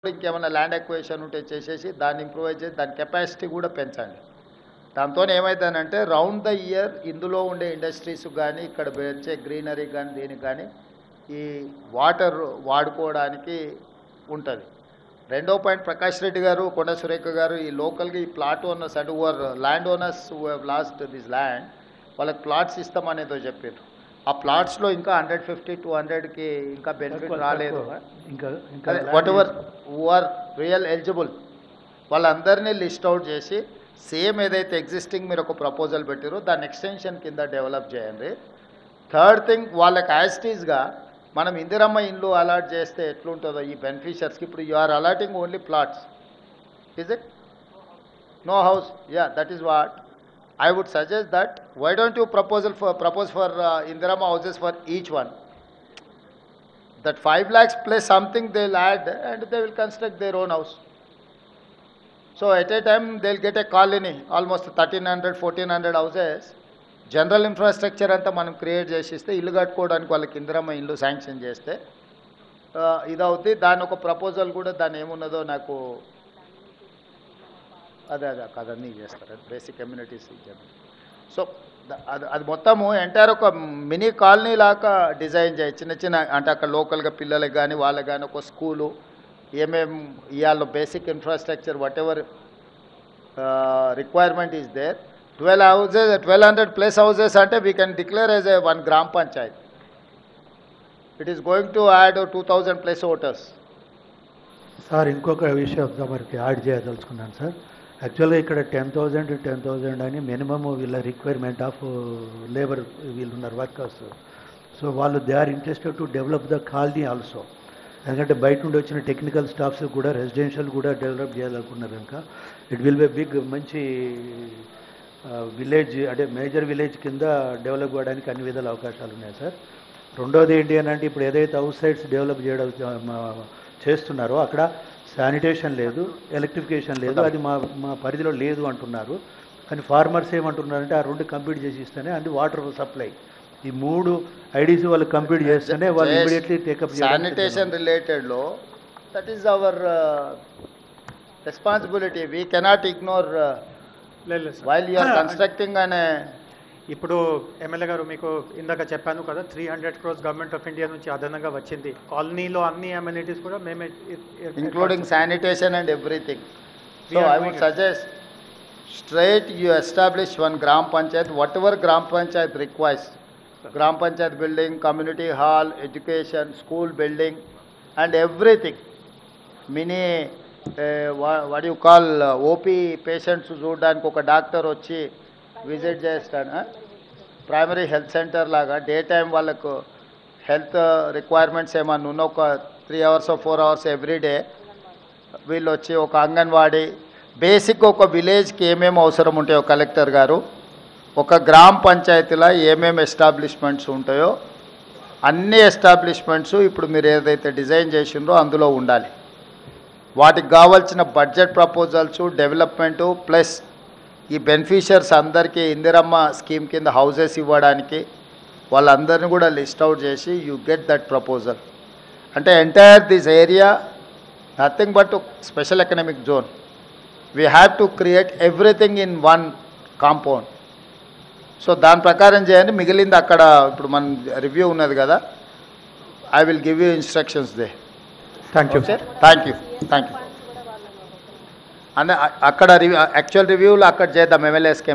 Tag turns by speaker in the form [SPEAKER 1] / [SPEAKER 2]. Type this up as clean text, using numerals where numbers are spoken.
[SPEAKER 1] ఇంకేమైనా land equation ఉంటే చేసేసి దాన్ని ఇంప్రూవైజ్ చేసి దాని కెపాసిటీ కూడా పెంచండి. దాంతో ఏమవుతుందంటే రౌండ్ ద ఇయర్ ఇందులో ఉండే ఇండస్ట్రీస్ కానీ ఇక్కడ వచ్చే గ్రీనరీ కానీ దేనికి కానీ ఈ వాటర్ వాడుకోవడానికి ఉంటుంది. రెండో పాయింట్, ప్రకాష్ రెడ్డి గారు, కొండ సురేఖ గారు, ఈ లోకల్గా ఈ ప్లాట్ ఓనర్స్ అంటే over land owners who have lost this land వాళ్ళకి ప్లాట్స్ ఇస్తామనేదో చెప్పారు. ఆ ప్లాట్స్లో ఇంకా 150 to 100కి ఇంకా బెనిఫిట్ రాలేదు. ఇంకా whatever who are real eligible వాళ్ళందరినీ లిస్ట్ అవుట్ చేసి సేమ్ ఏదైతే ఎగ్జిస్టింగ్ మీరు ఒక ప్రపోజల్ పెట్టారో దాన్ని ఎక్స్టెన్షన్ కింద డెవలప్ చేయండి. థర్డ్ థింగ్, వాళ్ళకి యాస్టీస్గా మనం ఇందిరమ్మ ఇండ్లు అలాట్ చేస్తే ఎట్లుంటుందో ఈ బెనిఫిషియర్స్కి. ఇప్పుడు you are allotting only plots, is it? No house. Yeah, that is what I would suggest that why don't you propose for Indirama houses for each one. That 5 lakhs plus something they'll add and they will construct their own house. So at a time they'll get a colony, almost 1300-1400 houses. General infrastructure anta manam create chesiste illu kattukodaniki vallaki Indirama illu sanction cheste idavudi. Dani oka proposal kuda dani emunnado naku అదే కదన్నీ చేస్తారు, basic communities ఇచ్చారు. So అది మొత్తము entire ఒక mini colony లాగా design చేయి. చిన్న చిన్న అంటే అక్కడ లోకల్గా పిల్లలకి కానీ వాళ్ళకి కానీ ఒక స్కూలు ఏమేమి ఇవాళ basic infrastructure whatever requirement is there. 12 houses, 1200 plus houses అంటే we can declare as a 1 గ్రామ panchayat. It is going to add 2000 plus voters.
[SPEAKER 2] Sir ఇంకొక విషయం మనకి యాడ్ చేయదలుచుకున్నాను సార్. యాక్చువల్గా ఇక్కడ 10,000 అని మినిమమ్ వీళ్ళ రిక్వైర్మెంట్ ఆఫ్ లేబర్ వీళ్ళు ఉన్నారు వర్కర్స్. సో వాళ్ళు they are interested to develop the colony also. ఎందుకంటే బయట నుండి వచ్చిన టెక్నికల్ స్టాఫ్స్ కూడా రెసిడెన్షియల్ కూడా డెవలప్ చేయాలనుకున్నారు కనుక ఇట్ విల్ బి బిగ్ మంచి విలేజ్ అంటే మేజర్ విలేజ్ కింద డెవలప్ అవ్వడానికి అన్ని విధాల అవకాశాలు ఉన్నాయి సార్. రెండోది ఏంటి అని అంటే ఇప్పుడు ఏదైతే అవుట్ సైడ్స్ డెవలప్ చేస్తున్నారో అక్కడ శానిటేషన్ లేదు, ఎలక్ట్రిఫికేషన్ లేదు, అది మా పరిధిలో లేదు అంటున్నారు. కానీ ఫార్మర్స్ ఏమంటున్నారంటే ఆ 2 కంప్లీట్ చేసి ఇస్తేనే అంటే వాటర్ సప్లై ఈ 3 ఐడీసీ వాళ్ళు కంప్లీట్ చేస్తేనే వాళ్ళు ఇమీడియట్లీ టేకప్.
[SPEAKER 1] శానిటేషన్ రిలేటెడ్లో that is our responsibility. We cannot ignore while you are constructing అనే.
[SPEAKER 3] ఇప్పుడు ఎమ్మెల్యే గారు మీకు ఇందాక చెప్పాను కదా 300 crores గవర్నమెంట్ ఆఫ్ ఇండియా నుంచి అదనంగా వచ్చింది. కాలనీలో అన్ని అమ్యూనిటీస్ కూడా మేమే
[SPEAKER 1] including sanitation and everything. So I would suggest straight you establish 1 gram panchayat, whatever gram panchayat requires. Gram panchayat building, community hall, education, school building and everything. Mini what do you call OP patients చూడడానికి ఒక doctor వచ్చి visit చేస్తాను. Primary health centre లాగా day time వాళ్ళకు health requirements ఏమన్నా ఉన్న ఒక 3 hours or 4 hours everyday వీళ్ళు వచ్చి ఒక అంగన్వాడీ బేసిక్ ఒక విలేజ్కి ఏమేమి అవసరం ఉంటాయో కలెక్టర్ గారు ఒక గ్రామ పంచాయతీలో ఏమేమి ఎస్టాబ్లిష్మెంట్స్ ఉంటాయో అన్ని ఎస్టాబ్లిష్మెంట్స్ ఇప్పుడు మీరు ఏదైతే డిజైన్ చేసిండ్రో అందులో ఉండాలి. వాటికి కావాల్సిన బడ్జెట్ ప్రపోజల్స్, డెవలప్మెంటు ప్లస్ ఈ బెనిఫిషియర్స్ అందరికీ ఇందిరమ్మ స్కీమ్ కింద హౌసెస్ ఇవ్వడానికి వాళ్ళందరినీ కూడా లిస్ట్ అవుట్ చేసి యూ గెట్ దట్ ప్రపోజల్. అంటే entire this area nothing but special economic zone. We have to create everything in 1 compound. So దాని ప్రకారం చేయండి. మిగిలింది అక్కడ ఇప్పుడు మన రివ్యూ ఉన్నది కదా, I will give you instructions they.
[SPEAKER 3] Thank you sir.
[SPEAKER 1] Thank you. అక్కడ యాక్చువల్ రివ్యూలో అక్కడ చేద్దాం ఎమ్మెల్యేస్కి.